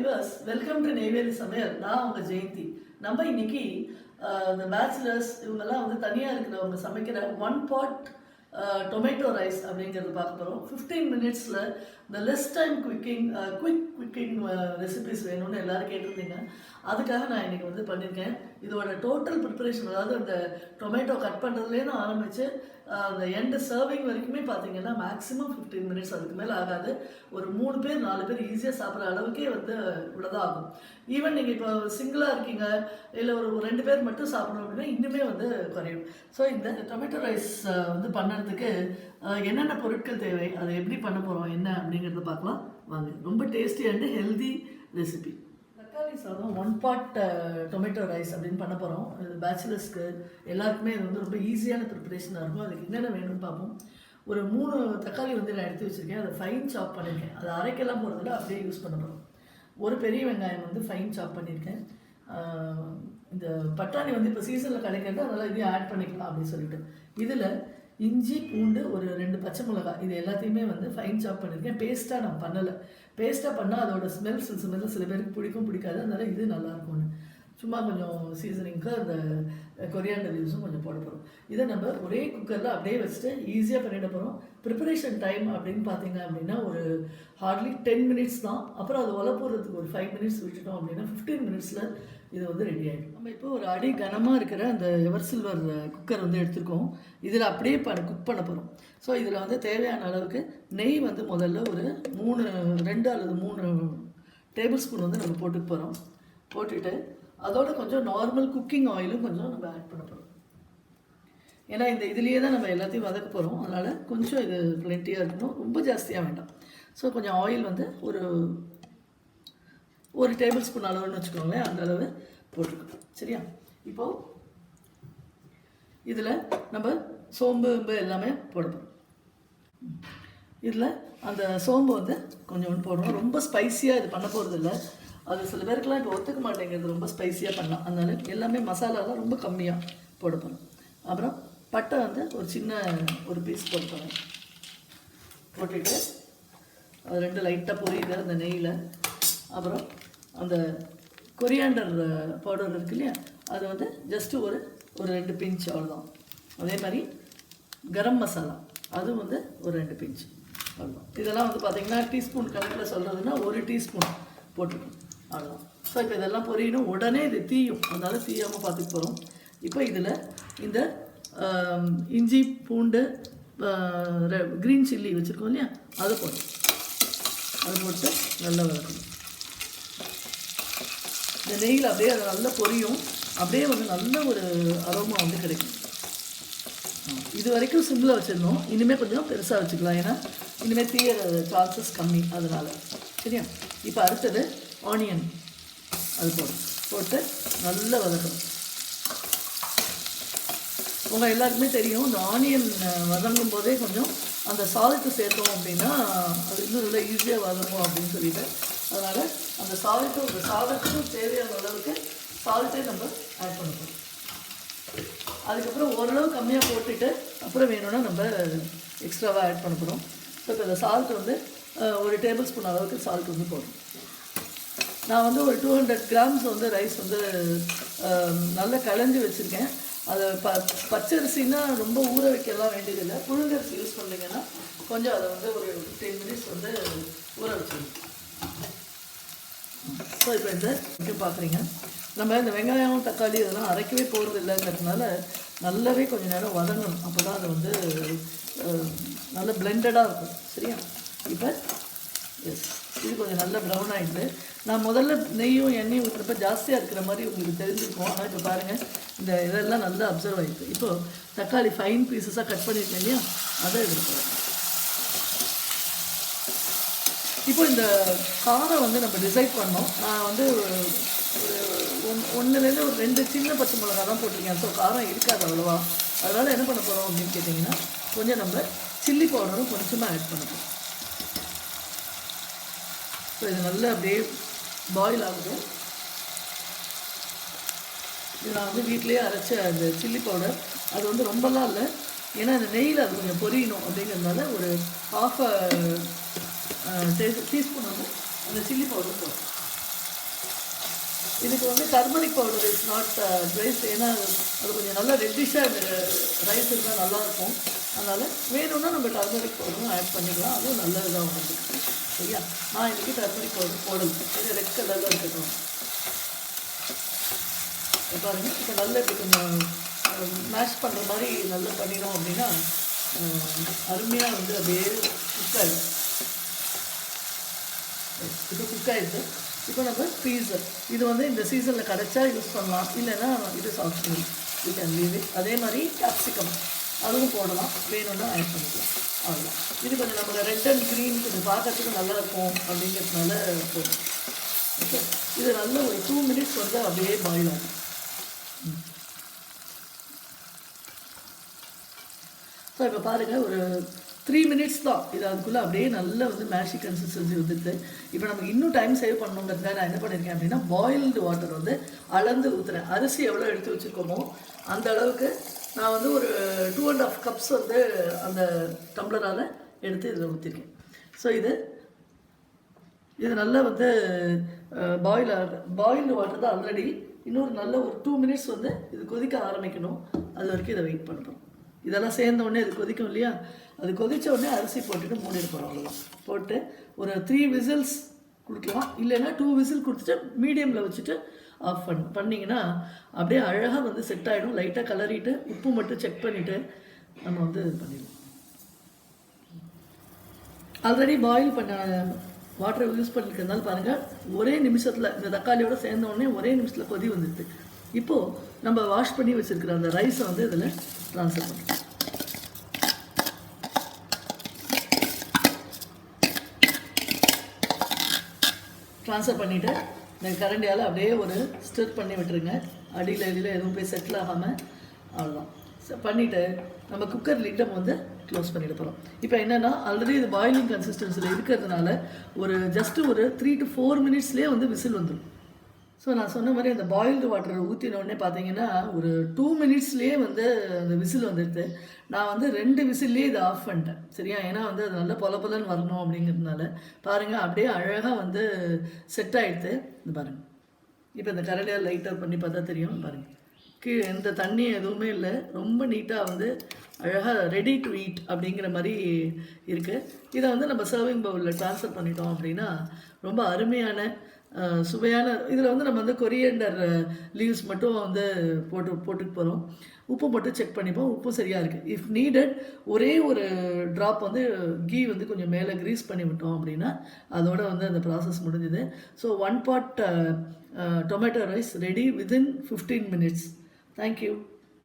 Viewers, welcome to Neyveli சமையல். நான் உங்கள் ஜெயந்தி. நம்ம இன்னைக்கு இந்த பேச்சுலர்ஸ் இவங்கெல்லாம் வந்து தனியாக இருக்கிறவங்க சமைக்கிற ஒன் பாட் டொமேட்டோ ரைஸ் அப்படிங்கிறது பார்க்க போகிறோம். 15 மினிட்ஸில் இந்த லெஸ் டைம் குவிக்கிங் ரெசிபிஸ் வேணும்னு எல்லோரும் கேட்டிருந்தீங்க. அதுக்காக நான் இன்றைக்கி வந்து பண்ணியிருக்கேன். இதோட டோட்டல் ப்ரிப்பரேஷன், அதாவது அந்த டொமேட்டோ கட் பண்ணுறதுலேருந்து ஆரம்பித்து அந்த எண்டு சர்விங் வரைக்குமே பார்த்தீங்கன்னா மேக்ஸிமம் 15 மினிட்ஸ், அதுக்கு மேலே ஆகாது. ஒரு 3 பேர் 4 பேர் ஈஸியாக சாப்பிட்ற அளவுக்கே வந்து இவ்வளோதான் ஆகும். ஈவன் நீங்கள் இப்போ சிங்கிளாக இருக்கீங்க, இல்லை ஒரு 2 பேர் மட்டும் சாப்பிடணும் அப்படின்னா இன்னுமே வந்து குறையும். ஸோ இந்த டொமேட்டோ ரைஸ் வந்து பண்ணுறதுக்கு என்னென்ன பொருட்கள் தேவை, அதை எப்படி பண்ண போகிறோம், என்ன அப்படிங்கிறத பார்க்கலாம் வாங்க. ரொம்ப டேஸ்டி அண்டு ஹெல்தி ரெசிபி. தக்காளி சாதம் 1 பாட் டொமேட்டோ ரைஸ் அப்படின்னு பண்ண போகிறோம். இது பேச்சுலர்ஸ்க்கு எல்லாருக்குமே இது வந்து ரொம்ப ஈஸியான ப்ரிப்பரேஷனாக இருக்கும். அதுக்கு என்னென்ன வேணும்னு பார்ப்போம். ஒரு 3 தக்காளி வந்து நான் எடுத்து வச்சுருக்கேன். அதை ஃபைன் சாப் பண்ணியிருக்கேன். அதை அரைக்கெல்லாம் போகிறதில்ல, அப்படியே யூஸ் பண்ண போகிறோம். ஒரு பெரிய வெங்காயம் வந்து ஃபைன் சாப் பண்ணியிருக்கேன். இந்த பட்டாணி வந்து இப்போ சீசனில் கிடைக்கிறது, அதனால் இதையும் ஆட் பண்ணிக்கலாம் அப்படின்னு சொல்லிட்டு. இதில் இஞ்சி பூண்டு ஒரு 2 பச்சை மிளகாய் இது எல்லாத்தையுமே வந்து ஃபைன் சாப் பண்ணியிருக்கேன். பேஸ்ட்டாக நான் பண்ணலை. பேஸ்ட்டாக பண்ணால் அதோட ஸ்மெல் சில பேருக்கு பிடிக்காது. அதனால் இது நல்லாயிருக்கும்னு சும்மா கொஞ்சம் சீசனிங்க்கு அந்த கொரியாண்டர் லீவ்ஸும் கொஞ்சம் போட போகிறோம். இதை நம்ம ஒரே குக்கரில் அப்படியே வச்சுட்டு ஈஸியாக பண்ணிட போகிறோம். ப்ரிப்பரேஷன் டைம் அப்படின்னு பார்த்தீங்க அப்படின்னா ஒரு ஹார்ட்லி 10 மினிட்ஸ் தான். அப்புறம் அது போடுறதுக்கு ஒரு 5 மினிட்ஸ் விட்டுட்டோம் அப்படின்னா 15 மினிட்ஸில் இது வந்து ரெடி ஆகிடும். நம்ம இப்போ ஒரு அடி கனமாக இருக்கிற அந்த எவர் சில்வர் குக்கர் வந்து எடுத்துருக்கோம். இதில் அப்படியே குக் பண்ண போகிறோம். ஸோ இதில் வந்து தேவையான அளவுக்கு நெய் வந்து முதல்ல ஒரு 2 அல்லது 3 டேபிள் ஸ்பூன் வந்து நம்ம போட்டுக்க போகிறோம். போட்டுட்டு அதோட கொஞ்சம் நார்மல் குக்கிங் ஆயிலும் கொஞ்சம் நம்ம ஆட் பண்ண போகிறோம். ஏன்னா இந்த இதுலேயே தான் நம்ம எல்லாத்தையும் வதக்க போகிறோம். அதனால் கொஞ்சம் இது பிளென்ட்டியாக இருக்கணும், ரொம்ப ஜாஸ்தியாக வேண்டாம். ஸோ கொஞ்சம் ஆயில் வந்து ஒரு டேபிள் ஸ்பூன் அளவுன்னு வச்சுக்கோங்களேன், அந்த அளவு போட்டுக்கணும். சரியா? இப்போது இதில் நம்ம சோம்பு எல்லாமே போட போகிறோம். இதில் அந்த சோம்பு வந்து கொஞ்சோண்டு போடுறோம். ரொம்ப ஸ்பைஸியாக இது பண்ண போகிறது இல்லை. அது சில பேருக்குலாம் இப்போ ஒத்துக்க மாட்டேங்கிறது ரொம்ப ஸ்பைஸியாக பண்ணலாம். அதனால எல்லாமே மசாலாலாம் ரொம்ப கம்மியாக போட போகிறோம். அப்புறம் பட்டை வந்து ஒரு பீஸ் போட போகிறோம். போட்டுட்டு அது 2 லைட்டாக பொரியுது அந்த நெய்யில். அப்புறம் அந்த கொரியாண்டர் பவுடர் இருக்கு இல்லையா, அது வந்து ஜஸ்ட்டு ஒரு 2 பிஞ்ச் அவ்வளோதான். அதே மாதிரி கரம் மசாலா அது வந்து ஒரு 2 பிஞ்ச் அவ்வளோதான். இதெல்லாம் வந்து பார்த்திங்கன்னா டீஸ்பூன் கணக்கில் சொல்கிறதுனா 1 டீஸ்பூன் போட்டுக்கணும் அவ்வளோதான். ஸோ இப்போ இதெல்லாம் பொரியணும், உடனே இது தீயும், அதனால் தீயாமல் பார்த்துக்க போகிறோம். இப்போ இதில் இந்த இஞ்சி பூண்டு க்ரீன் சில்லி வச்சுருக்கோம் இல்லையா, அதை போடணும். அது போட்டு நல்லா வதக்கணும். இந்த நெய்யில் அப்படியே அது நல்லா பொரியும். அப்படியே வந்து நல்ல ஒரு அரோமா வந்து கிடைக்கும். இது வரைக்கும் சிம்பிளாக வச்சுருந்தோம். இனிமேல் கொஞ்சம் பெருசாக வச்சுக்கலாம், ஏன்னா இனிமேல் தீய சான்சஸ் கம்மி, அதனால். சரியா? இப்போ அடுத்தது ஆனியன் அது போட்டு நல்லா வதக்கணும். உங்கள் எல்லாருக்குமே தெரியும், இந்த ஆனியன் வதங்கும் போதே கொஞ்சம் அந்த சால்ட்டு சேர்த்தோம் அப்படின்னா அது இன்னும் நல்லா ஈஸியாக வதங்கும் அப்படின்னு சொல்லிட்டு, அதனால் அந்த சாதத்துக்கும் தேவையான அளவுக்கு சால்ட்டே நம்ம ஆட் பண்ண போகிறோம். அதுக்கப்புறம் ஓரளவு கம்மியாக போட்டுட்டு அப்புறம் வேணும்னா நம்ம எக்ஸ்ட்ராவாக ஆட் பண்ண போகிறோம். ஸோ இப்போ இந்த சால்ட் வந்து ஒரு டேபிள் ஸ்பூன் அளவுக்கு சால்ட் வந்து போடுறோம். நான் வந்து ஒரு 200 கிராம்ஸ் வந்து ரைஸ் வந்து நல்லா களைஞ்சி வச்சுருக்கேன். அதை பச்சரிசின்னா ரொம்ப ஊற வைக்கலாம் வேண்டியதில்லை. புழுங்கரிசி யூஸ் பண்ணிங்கன்னா கொஞ்சம் அதை வந்து ஒரு 10 மினிட்ஸ் வந்து ஊற வச்சுருங்க. ஸோ இப்போ இந்த பார்க்குறீங்க, நம்ம இந்த வெங்காயம் தக்காளி இதெல்லாம் அரைக்கவே போகிறது இல்லைங்கிறதுனால நல்லாவே கொஞ்சம் நேரம் வதங்கணும். அப்போ தான் அது வந்து நல்ல பிளெண்டடாக இருக்கும். சரியா? இப்போ இது கொஞ்சம் நல்லா ப்ரௌன் ஆகிடுது. நான் முதல்ல நெய்யும் எண்ணெயும் ஊற்றுறப்ப ஜாஸ்தியாக இருக்கிற மாதிரி உங்களுக்கு தெரிஞ்சிருக்கும். ஆனால் இப்போ பாருங்கள், இந்த இதெல்லாம் நல்லா அப்சர்வ் ஆகிருக்கு. இப்போது தக்காளி ஃபைன் பீசஸாக கட் பண்ணியிருக்கேன் இல்லையா, அதை எடுத்துக்கிறேன். இப்போ இந்த காரம் வந்து நம்ம டிசைட் பண்ணோம். நான் வந்து ஒரு 1லேருந்து ஒரு 2 சின்ன பச்சை மிளகா தான் போட்டிருக்கேன். ஸோ காரம் இருக்காது அவ்வளோவா. அதனால் என்ன பண்ண போகிறோம் அப்படின்னு கேட்டிங்கன்னா, கொஞ்சம் நம்ம சில்லி பவுடரும் கொஞ்சமாக ஆட் பண்ண போகிறோம். ஸோ இது நல்லா அப்படியே பாயில் ஆகுது. இது நான் வந்து வீட்டிலேயே அரைச்ச அந்த சில்லி பவுடர். அது வந்து ரொம்பலாம் இல்லை, ஏன்னா அந்த நெய்யில் அது கொஞ்சம் பொரியணும் அப்படிங்கிறதுனால ஒரு 1/2 டீஸ்பூன் வந்து அந்த சில்லி பவுடர் போடும். இதுக்கு வந்து turmeric powder is not rice, ஏன்னா அது கொஞ்சம் நல்லா ரெட்டிஷாக ரைஸ் இருந்தால் நல்லாயிருக்கும். அதனால் வேணும்னா நம்ம டர்மரிக் பவுடரும் ஆட் பண்ணிக்கலாம், அதுவும் நல்ல இதாக வந்து. சரியா, நான் இன்றைக்கி டர்மரிக் பவுடர் போடணும். இது ரெட் கலரில் இருக்கட்டும். பாருங்கள், இப்போ நல்லா இப்படி கொஞ்சம் மேஷ் பண்ணுற மாதிரி நல்லா பண்ணிடும் அப்படின்னா அருமையாக வந்து அப்படியே குக் ஆகிடும். இப்போ குக் ஆகிடுது. இப்போ நம்ம ஃப்ரீசர், இது வந்து இந்த சீசனில் கிடச்சா யூஸ் பண்ணலாம், இல்லைன்னா இது optional, you can leave it. அதே மாதிரி கேப்சிகம் அதுவும் போடலாம், வேணும்னா ஆட் பண்ணிக்கலாம். அவ்வளோதான். இது கொஞ்சம் நம்ம ரெட் அண்ட் க்ரீன் கொஞ்சம் பார்க்கறதுக்கு நல்லாயிருக்கும் அப்படிங்கிறதுனால போடும். ஓகே, இது நல்ல ஒரு 2 மினிட்ஸ் வந்து அப்படியே பாயில் ஆகும். ஸோ இப்போ பாருங்கள், ஒரு 3 மினிட்ஸ் தான் இது, அதுக்குள்ளே அப்படியே நல்லா வந்து மேஷி கன்சிஸ்டன்சி வந்துடுது. இப்போ நமக்கு இன்னும் டைம் சேவ் பண்ணணுங்கிறதுக்காக நான் என்ன பண்ணியிருக்கேன் அப்படின்னா, பாயில்டு வாட்டர் வந்து அளந்து ஊற்றுறேன். அரிசி எவ்வளோ எடுத்து வச்சுருக்கோமோ அந்த அளவுக்கு நான் வந்து ஒரு 2.5 கப்ஸ் வந்து அந்த டம்ளரால் எடுத்து இதில் ஊற்றிருக்கேன். ஸோ இது நல்லா வந்து பாயில்டு வாட்டர் தான் ஆல்ரெடி. இன்னொரு நல்ல ஒரு 2 மினிட்ஸ் வந்து இது கொதிக்க ஆரம்பிக்கணும். அது வரைக்கும் இதை வெயிட் பண்ணுறோம். இதெல்லாம் சேர்ந்த உடனே இது கொதிக்கும் இல்லையா, அது கொதித்த உடனே அரிசி போட்டுட்டு மூடிட்டு போகிறோம். அவ்வளோதான். போட்டு ஒரு 3 விசில்ஸ் கொடுக்கலாம், இல்லைன்னா 2 விசில் கொடுத்துட்டு மீடியமில் வச்சுட்டு ஆஃப் பண்ணிங்கன்னா அப்படியே அழகாக வந்து செட் ஆகிடும். லைட்டாக கலரிட்டு உப்பு மட்டும் செக் பண்ணிவிட்டு நம்ம வந்து இது பண்ணிடலாம். ஆல்ரெடி பாயில் பண்ண வாட்டரை யூஸ் பண்ணிக்கிறதுனால பாருங்கள், ஒரே நிமிஷத்தில் இந்த தக்காளியோடு சேர்ந்த உடனே ஒரே நிமிஷத்தில் கொதி வந்துடுது. இப்போது நம்ம வாஷ் பண்ணி வச்சுருக்கிற அந்த ரைஸை வந்து இதில் ட்ரான்ஸ்ஃபர் பண்ணுறோம். ட்ரான்ஸ்ஃபர் பண்ணிவிட்டு இந்த கரண்டியால் அப்படியே ஒரு ஸ்டிர் பண்ணி விட்டுருங்க. அடியில் எதுவும் போய் செட்டில் ஆகாமல். அவ்வளோதான். பண்ணிவிட்டு நம்ம குக்கர் லிட்டை வந்து க்ளோஸ் பண்ணிட்டு போகிறோம். இப்போ என்னென்னா, ஆல்ரெடி இது பாயிலிங் கன்சிஸ்டன்சியில் இருக்கிறதுனால ஜஸ்ட்டு ஒரு 3 to 4 மினிட்ஸ்லேயே வந்து விசில் வந்துடும். ஸோ நான் சொன்ன மாதிரி அந்த பாயில்டு வாட்டரை ஊற்றினோடனே பார்த்தீங்கன்னா ஒரு 2 மினிட்ஸ்லேயே வந்து அந்த விசில் வந்துடுது. நான் வந்து 2 விசில்லேயே இதை ஆஃப் பண்ணிட்டேன். சரியா, ஏன்னா வந்து அது நல்லா பொலன்னு வரணும் அப்படிங்கிறதுனால. பாருங்கள், அப்படியே அழகாக வந்து செட் ஆகிடுது. இது பாருங்கள், இப்போ இந்த கரடியாக லைட்டாக பண்ணி பார்த்தா தெரியும். பாருங்கள், கீழே எந்த தண்ணி எதுவுமே இல்லை, ரொம்ப நீட்டாக வந்து அழகாக ரெடி டு ஈட் அப்படிங்கிற மாதிரி இருக்குது. இதை வந்து நம்ம சர்விங் பவுலில் ட்ரான்ஸ்ஃபர் பண்ணிட்டோம் அப்படின்னா ரொம்ப அருமையான சுவையான. இதில் வந்து நம்ம வந்து கொரியண்டர் லீவ்ஸ் மட்டும் வந்து போட்டுட்டு போகிறோம். உப்பு மட்டும் செக் பண்ணிப்போம், உப்பு சரியாக இருக்குது. இஃப் நீடட் ஒரே ஒரு ட்ராப் வந்து கீ வந்து கொஞ்சம் மேலே க்ரீஸ் பண்ணி விட்டோம் அப்படின்னா அதோட வந்து அந்த ப்ராசஸ் முடிஞ்சுது. So 1 pot tomato rice ready within 15 minutes. Thank you.